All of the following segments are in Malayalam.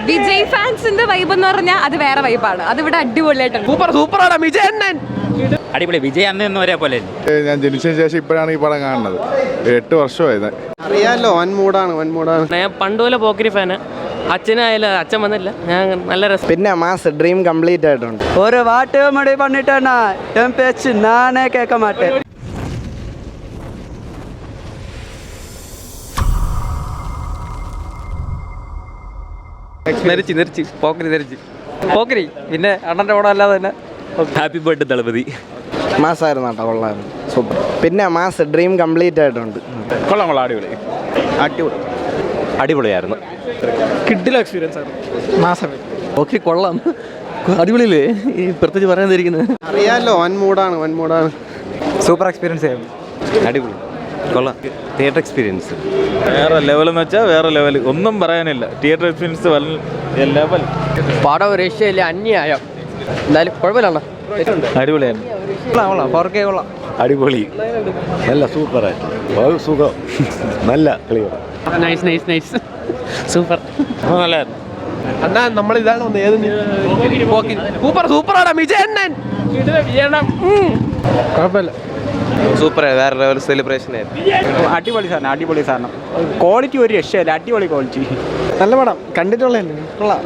വിജയ് ഫാൻസിന്റെ വൈബ് എന്ന് പറഞ്ഞാൽ അത് വേറെ വൈബാണ്. അത് ഇവിടെ അടിപൊളിയായിട്ടുണ്ട്. സൂപ്പറാണ് വിജയ് അണ്ണൻ. അടിപൊളി. വിജയ് അന്ന് ഒരേ പോലെ. ഞാൻ ജനിച്ചതിന് ശേഷം ഇപ്പോഴാണ് ഈ പടം കാണുന്നത്. 8 വർഷമായത്. അറിയാലോ, വൻമൂടാണ്. ഞാൻ പണ്ടുപോലെ പോക്കരി ഫാന്. അച്ഛനായാലും അച്ഛൻ വന്നില്ല. ഞാൻ നല്ല രസം. പിന്നെ മാസ് ഡ്രീം കംപ്ലീറ്റ് ആയിട്ടുണ്ട്. ഒരു വാട്ട് മടി പണിട്ടാണ് നാനേ കേൾക്ക മാട്ടേ. നെരിച്ച് പോക്കരി പിന്നെ അണ്ണന്റെ പടം അല്ലാതെ തന്നെ. Happy birthday Thalapathy. മാസായിരുന്നു കേട്ടോ, കൊള്ളായിരുന്നു, സൂപ്പർ. പിന്നെ മാസ് ഡ്രീം കംപ്ലീറ്റ് ആയിട്ടുണ്ട്. കൊള്ളാം. അടിപൊളിയായിരുന്നു. കിഡിലെ എക്സ്പീരിയൻസ് ആയിരുന്നു. മാസം ഓക്കെ, കൊള്ളാം, അടിപൊളിയല്ലേ. ഈ പ്രത്യേകിച്ച് പറയാതിരിക്കുന്നത്. അറിയാലോ, വൻമൂടാണ്. സൂപ്പർ എക്സ്പീരിയൻസ് ആയിരുന്നു. അടിപൊളി, കൊള്ളാം. തിയേറ്റർ എക്സ്പീരിയൻസ് വേറെ ലെവലെന്ന് വെച്ചാൽ വേറെ ലെവൽ, ഒന്നും പറയാനില്ല. Theatre experience level. പടം ഒരു രക്ഷയില്ല, അന്യായം. എന്തായാലും കുഴപ്പമില്ല, അടിപൊളിയായിരുന്നു. കൊള്ളാം. അടിപൊളി, നല്ല സൂപ്പറായിട്ട് സുഖം, നല്ല ക്ലിയർ. Nice super. നല്ലായിരുന്നു. അണ്ണാ നമ്മളിതാണ് സൂപ്പറാണ് വിജയ് അണ്ണൻ. കുഴപ്പമില്ല, സൂപ്പർ, വേറെ ലെവൽ സെലിബ്രേഷൻ ആയിരുന്നു. അടിപൊളി സാധനം. ക്വാളിറ്റി ഒരു രക്ഷയില്ല, അടിപൊളി ക്വാളിറ്റി. നല്ല പടം, കണ്ടിട്ടുള്ളതല്ലേ, കൊള്ളാം.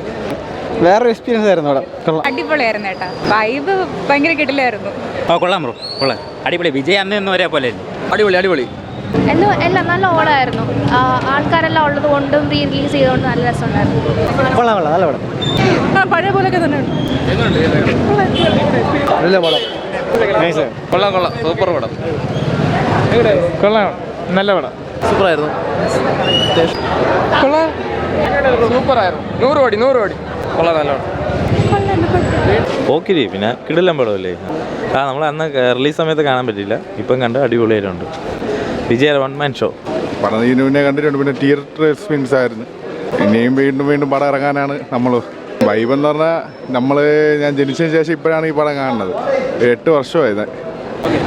വേറൊരു എക്സ്പീരിയൻസ് ആയിരുന്നു പടം, കൊള്ളാം. അടിപൊളിയായിരുന്നു ഏട്ടാ. വൈബ് ഭയങ്കര കിടിലായിരുന്നു. കൊള്ളാം ബ്രോ, കൊള്ളാം. അടിപൊളി. വിജയ് അന്ന് ഒരേ പോലെ. അടിപൊളി. എല്ലാം നല്ല ഓളായിരുന്നു. ആൾക്കാരെല്ലാം ഉള്ളത് കൊണ്ടും റീ റിലീസ് ചെയ്തുകൊണ്ട് നല്ല രസമുണ്ടായിരുന്നു. കൊള്ളാം, നല്ല പടം. പഴയ പോലൊക്കെ തന്നെ നല്ല പടം. കൊള്ളാം, സൂപ്പർ പടം. കൊള്ളാം, നല്ല പടം. സൂപ്പറായിരുന്നു. കൊള്ളാം, സൂപ്പറായിരുന്നു. 100 കോടി. കൊള്ളാം, നല്ല പടം. പോക്കിരി പിന്നെ കിടിലം പടമല്ലേ. നമ്മൾ അന്ന് റിലീസ് സമയത്ത് കാണാൻ പറ്റില്ല, ഇപ്പം കണ്ട് അടിപൊളിയായിട്ടുണ്ട്. വിജയ വൺ മാൻ ഷോ. പടം ഇതിനു മുന്നേ കണ്ടിട്ടുണ്ട്. പിന്നെ തിയേറ്റർ എക്സ്പീരിയൻസ് ആയിരുന്നു. ഇനിയും വീണ്ടും പടം ഇറങ്ങാനാണ് നമ്മൾ. വൈബ് എന്ന് പറഞ്ഞാൽ ഞാൻ ജനിച്ചതിന് ശേഷം ഇപ്പോഴാണ് ഈ പടം കാണുന്നത്. 8 വർഷമായത്.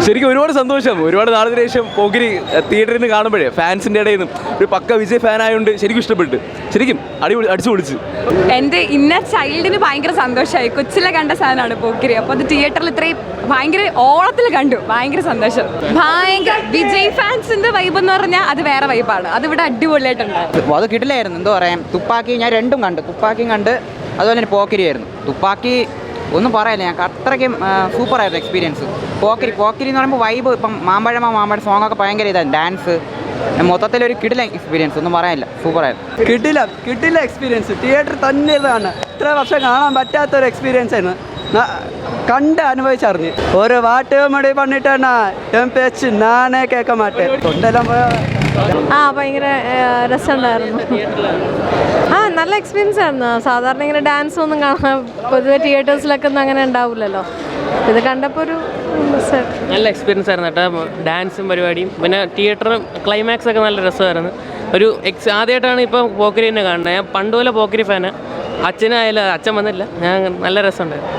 ശരിക്കും ഒരുപാട് സന്തോഷം. ഒരുപാട് നാളിന് ശേഷം പോക്കിരി തിയേറ്ററിൽ നിന്ന് കാണുമ്പോഴേ ഫാൻസിൻ്റെ ഇടയിൽ നിന്നും ഒരു പക്ക വിജയ് ഫാൻ ആയതുകൊണ്ട് ശരിക്കും ഇഷ്ടപ്പെട്ടു. ശരിക്കും അടിച്ചു പൊളിച്ച്. എൻ്റെ ഇന്നർ ചൈൽഡിന് ഭയങ്കര സന്തോഷമായി. കൊച്ചിലെ കണ്ട സാധനമാണ് പോക്കിരി. അപ്പോൾ അത് തിയേറ്ററിൽ ഇത്രയും ഭയങ്കര ഓളത്തിൽ കണ്ടു. ഭയങ്കര സന്തോഷം. വിജയ് ഫാൻസിന്റെ വൈബ് എന്ന് പറഞ്ഞാൽ അത് വേറെ വൈബാണ്. അത് ഇവിടെ അടിപൊളിയായിട്ടുണ്ട്. അത് കിടിലായിരുന്നു. എന്തോ പറയാം, തുപ്പാക്കി ഞാൻ രണ്ടും കണ്ട്. തുപ്പാക്കിയും കണ്ട്, അതുപോലെ തന്നെ പോക്കിരിയായിരുന്നു. തുപ്പാക്കി ഒന്നും പറയല്ല, ഞങ്ങൾക്ക് അത്രയ്ക്കും സൂപ്പറായിരുന്നു എക്സ്പീരിയൻസ്. പോക്കിരി എന്ന് പറയുമ്പോൾ വൈബ്, ഇപ്പം മാമ്പഴ സോങ്ങൊക്കെ ഭയങ്കര ഇതാണ്. ഡാൻസ് മൊത്തത്തിലൊരു കിടില എക്സ്പീരിയൻസ്, ഒന്നും പറയാനില്ല, സൂപ്പറായിരുന്നു. കിടില എക്സ്പീരിയൻസ്. തിയേറ്റർ തന്നെ ഇതാണ്. ഇത്ര വർഷം കാണാൻ പറ്റാത്തൊരു എക്സ്പീരിയൻസ് ആയിരുന്നു. കണ്ട് അനുഭവിച്ചറിഞ്ഞ്. ഒരു വാട്ട് മടി പണിട്ടാണ് നാനേ കേൾക്ക മാട്ടേ. കൊണ്ടെല്ലാം ഭയങ്കര രസമുണ്ടായിരുന്നു. നല്ല എക്സ്പീരിയൻസ് ആയിരുന്നു. സാധാരണ ഇങ്ങനെ ഡാൻസ് ഒന്നും കാണാൻ പൊതുവെ തിയേറ്റേഴ്സിലൊക്കെ ഒന്നും അങ്ങനെ ഉണ്ടാവില്ലല്ലോ. ഇത് കണ്ടപ്പോൾ ഒരു നല്ല എക്സ്പീരിയൻസ് ആയിരുന്നു കേട്ടോ. ഡാൻസും പരിപാടിയും പിന്നെ തിയേറ്ററും ക്ലൈമാക്സ് ഒക്കെ നല്ല രസമായിരുന്നു. ആദ്യമായിട്ടാണ് ഇപ്പോൾ പോക്കരി തന്നെ കാണുന്നത്. ഞാൻ പണ്ടുപോലെ പോക്കരി ഫാന്. അച്ഛനായാലും അച്ഛൻ വന്നില്ല. ഞാൻ നല്ല രസമുണ്ടായിരുന്നു.